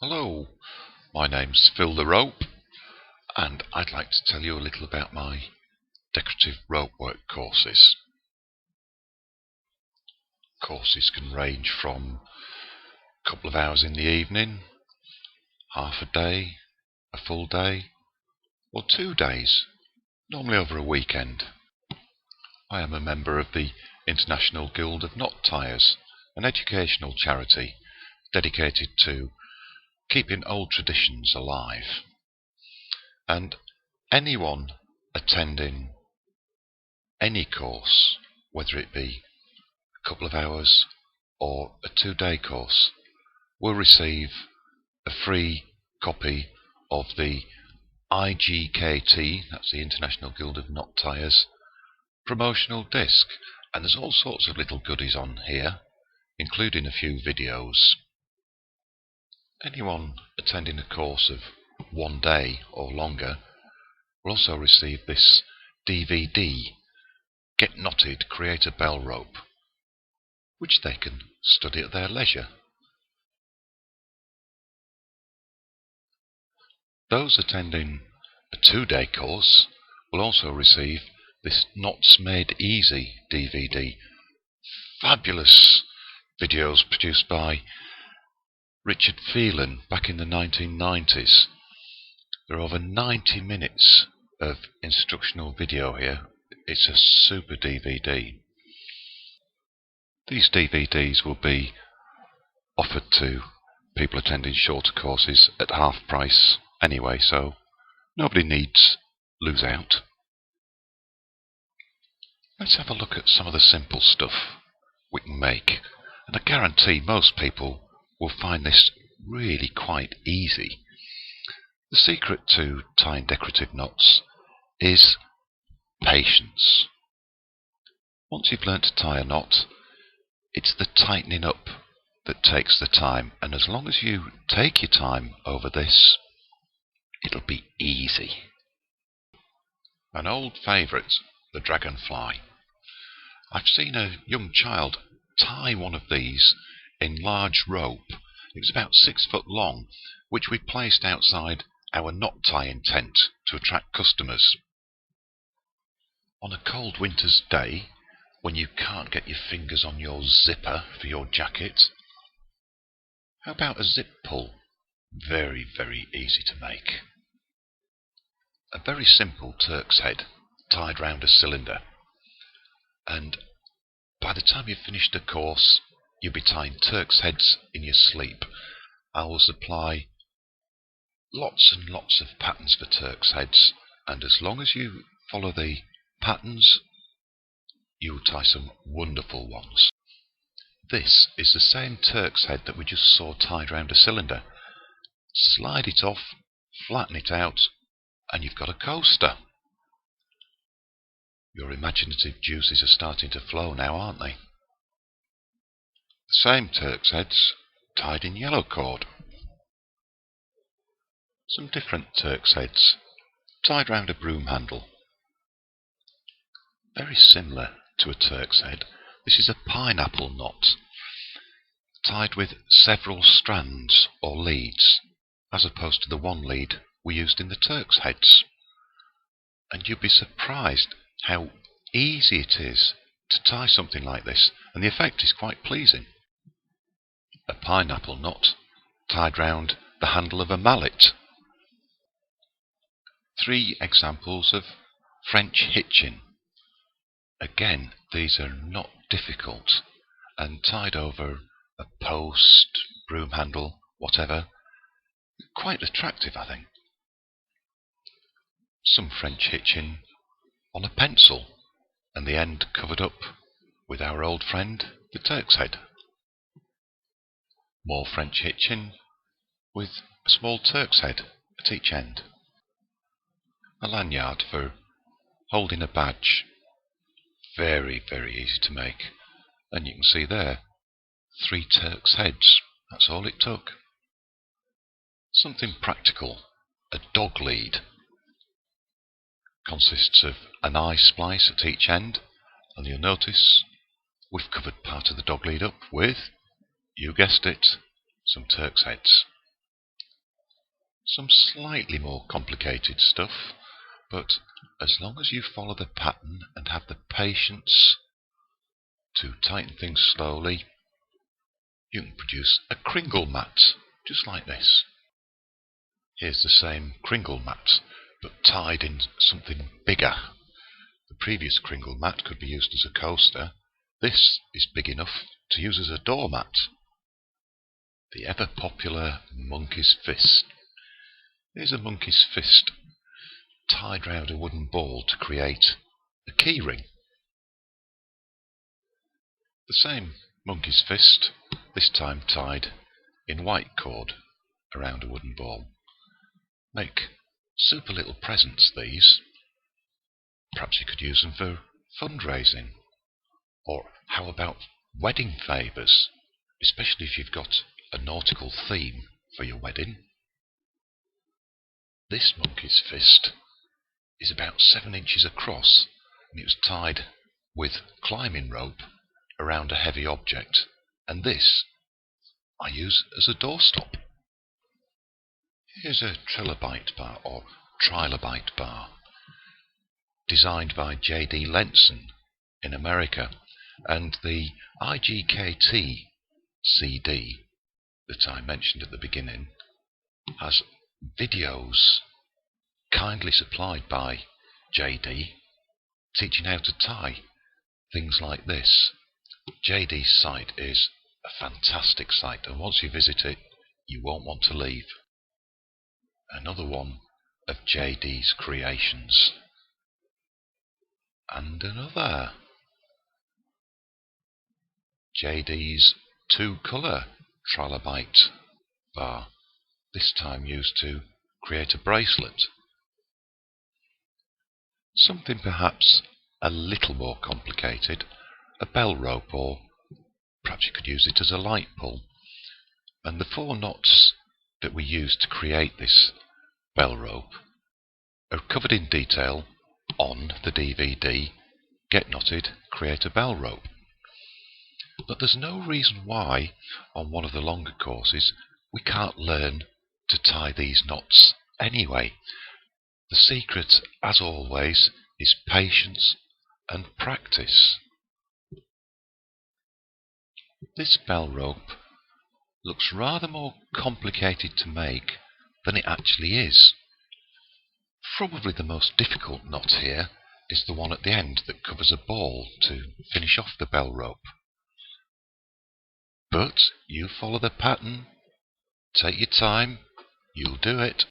Hello, my name's Phil the Rope, and I'd like to tell you a little about my decorative rope work courses. Courses can range from a couple of hours in the evening, half a day, a full day, or 2 days, normally over a weekend. I am a member of the International Guild of Knot Tiers, an educational charity dedicated to keeping old traditions alive. And anyone attending any course, whether it be a couple of hours or a 2-day course, will receive a free copy of the IGKT, that's the International Guild of Knot Tiers, promotional disc. And there's all sorts of little goodies on here, including a few videos. Anyone attending a course of 1 day or longer will also receive this DVD, Get Knotted, Create a Bell Rope, which they can study at their leisure. Those attending a 2-day course will also receive this Knots Made Easy DVD. Fabulous videos produced by Richard Phelan back in the 1990s. There are over 90 minutes of instructional video here. It's a super DVD. These DVDs will be offered to people attending shorter courses at half price anyway, so nobody needs lose out. Let's have a look at some of the simple stuff we can make, and I guarantee most people will find this really quite easy. The secret to tying decorative knots is patience. Once you've learnt to tie a knot, it's the tightening up that takes the time, and as long as you take your time over this, it'll be easy. An old favourite, the dragonfly. I've seen a young child tie one of these in large rope. It was about 6 foot long, which we placed outside our knot tying tent to attract customers. On a cold winter's day, when you can't get your fingers on your zipper for your jacket, how about a zip pull? Very, very easy to make. A very simple Turk's head tied round a cylinder, and by the time you've finished a course, you'll be tying Turk's heads in your sleep. I will supply lots and lots of patterns for Turk's heads, and as long as you follow the patterns, you'll tie some wonderful ones. This is the same Turk's head that we just saw tied round a cylinder. Slide it off, flatten it out, and you've got a coaster. Your imaginative juices are starting to flow now, aren't they? The same Turk's heads tied in yellow cord. Some different Turk's heads tied round a broom handle. Very similar to a Turk's head. This is a pineapple knot, tied with several strands or leads, as opposed to the one lead we used in the Turk's heads. And you'd be surprised how easy it is to tie something like this, and the effect is quite pleasing. A pineapple knot tied round the handle of a mallet. 3 examples of French hitching. Again, these are not difficult, and tied over a post, broom handle, whatever. Quite attractive, I think. Some French hitching on a pencil, and the end covered up with our old friend, the Turk's head. More French hitching with a small Turk's head at each end. A lanyard for holding a badge. Very, very easy to make. And you can see there, 3 Turk's heads. That's all it took. Something practical. A dog lead. Consists of an eye splice at each end, and you'll notice we've covered part of the dog lead up with, you guessed it, some Turk's heads. some slightly more complicated stuff, but as long as you follow the pattern and have the patience to tighten things slowly, you can produce a kringle mat, just like this. Here's the same kringle mat, but tied in something bigger. The previous kringle mat could be used as a coaster. This is big enough to use as a doormat. The ever popular monkey's fist. Here's a monkey's fist tied round a wooden ball to create a key ring. The same monkey's fist, this time tied in white cord around a wooden ball. Make super little presents, these. Perhaps you could use them for fundraising. Or how about wedding favours, especially if you've got a nautical theme for your wedding. This monkey's fist is about 7 inches across, and it was tied with climbing rope around a heavy object, and this I use as a doorstop. Here's a trilobite bar, or trilobite bar, designed by J.D. Lenson in America, and the IGKT CD that I mentioned at the beginning has videos kindly supplied by JD teaching how to tie things like this. JD's site is a fantastic site, and once you visit it you won't want to leave. Another one of JD's creations, and another. JD's 2-colour trilobite bar, this time used to create a bracelet. Something perhaps a little more complicated, a bell rope, or perhaps you could use it as a light pull. And the 4 knots that we used to create this bell rope are covered in detail on the DVD Get Knotted, Create a Bell Rope. But there's no reason why on one of the longer courses we can't learn to tie these knots anyway. The secret, as always, is patience and practice. This bell rope looks rather more complicated to make than it actually is. Probably the most difficult knot here is the one at the end that covers a ball to finish off the bell rope. But you follow the pattern, take your time, you'll do it.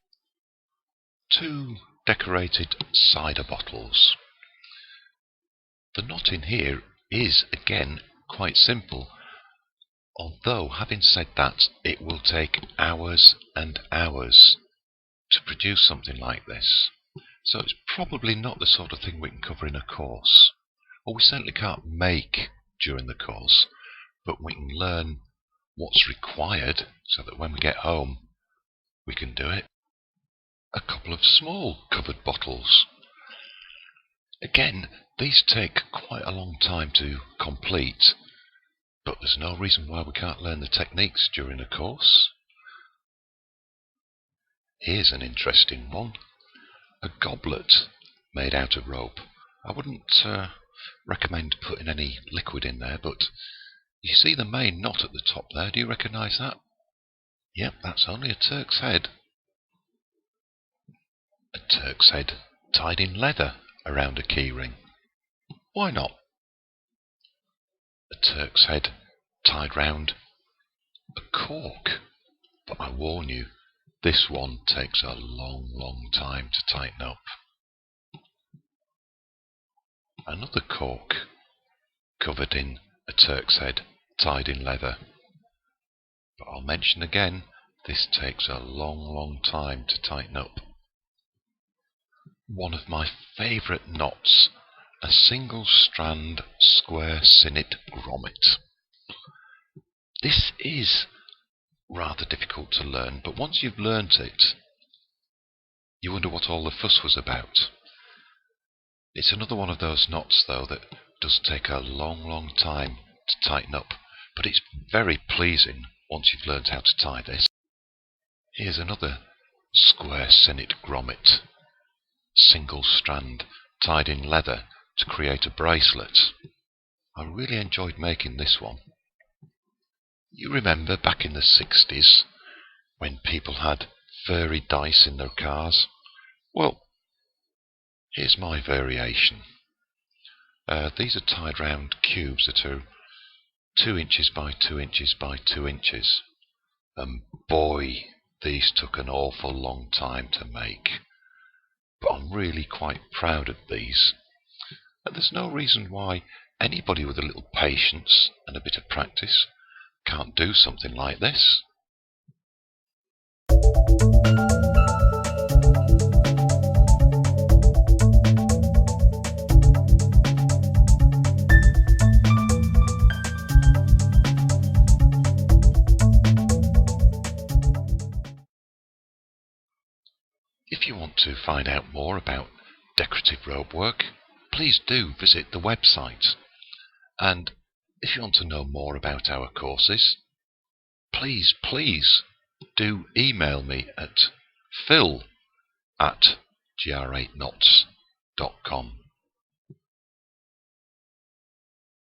2 decorated cider bottles. The knot in here is again quite simple, although having said that, it will take hours and hours to produce something like this. So it's probably not the sort of thing we can cover in a course, or we certainly can't make during the course, but we can learn what's required so that when we get home we can do it. A couple of small covered bottles. Again, these take quite a long time to complete, but there's no reason why we can't learn the techniques during a course. Here's an interesting one. A goblet made out of rope. I wouldn't recommend putting any liquid in there, but you see the main knot at the top there. Do you recognise that? Yep, that's only a Turk's head. A Turk's head tied in leather around a keyring. Why not? A Turk's head tied round a cork. But I warn you, this one takes a long time to tighten up. Another cork covered in a Turk's head tied in leather. But I'll mention again, this takes a long time to tighten up. One of my favourite knots, a single strand square sinnet grommet. This is rather difficult to learn, but once you've learnt it, you wonder what all the fuss was about. It's another one of those knots, though, that does take a long time to tighten up, but it's very pleasing once you've learnt how to tie this. Here's another square sinnet grommet, single strand tied in leather to create a bracelet. I really enjoyed making this one. You remember back in the 60s when people had furry dice in their cars? Well, here's my variation. These are tied round cubes that are 2 inches by 2 inches by 2 inches. And boy, these took an awful long time to make. But I'm really quite proud of these. And there's no reason why anybody with a little patience and a bit of practice can't do something like this. If you want to find out more about decorative robe work, please do visit the website. And if you want to know more about our courses, please do email me at phil@gr8knots.com.